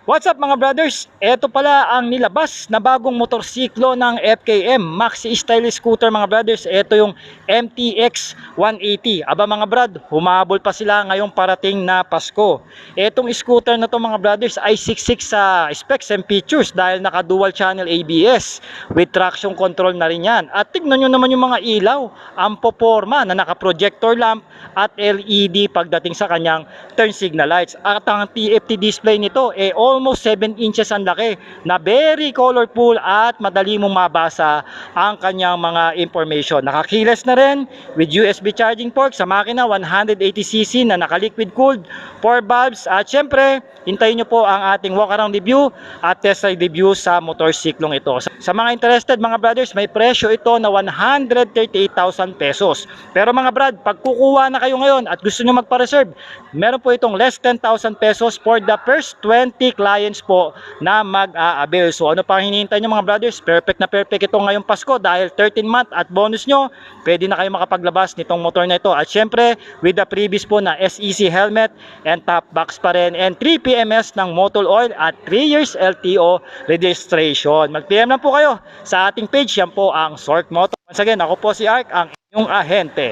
What's up mga brothers? Ito pala ang nilabas na bagong motorsiklo ng FKM Maxi Style Scooter mga brothers. Ito yung MTX 180. Aba mga brad, humabol pa sila ngayong parating na Pasko. Etong scooter na to mga brothers ay siksik sa specs and features dahil naka dual channel ABS with traction control na rin yan. At tignan nyo naman yung mga ilaw, ang poporma na naka projector lamp at LED pagdating sa kanyang turn signal lights. At ang TFT display nito almost 7 inches ang laki na very colorful at madali mong mabasa ang kanyang mga information. Nakakiles na rin with USB charging port sa makina, 180cc na naka-liquid cooled, 4 valves at syempre hintayin nyo po ang ating walk around review at test ride review sa motorsiklong ito. Sa mga interested mga brothers, may presyo ito na 138,000 pesos. Pero mga brad, pag kukuha na kayo ngayon at gusto nyo magpa-reserve, meron po itong less 10,000 pesos for the first 20 clients po na mag-a-avail. So ano pang hinihintay nyo mga brothers? Perfect na perfect ito ngayong Pasko dahil 13 month at bonus nyo, pwede na kayo makapaglabas nitong motor na ito. At syempre, with the previous po na SEC helmet and top box pa rin and 3 PMS ng motor oil at 3 years LTO registration. Mag-PM lang po kayo sa ating page. Yan po ang Sork Motor. Once again, ako po si Ark, ang inyong ahente.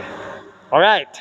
Alright.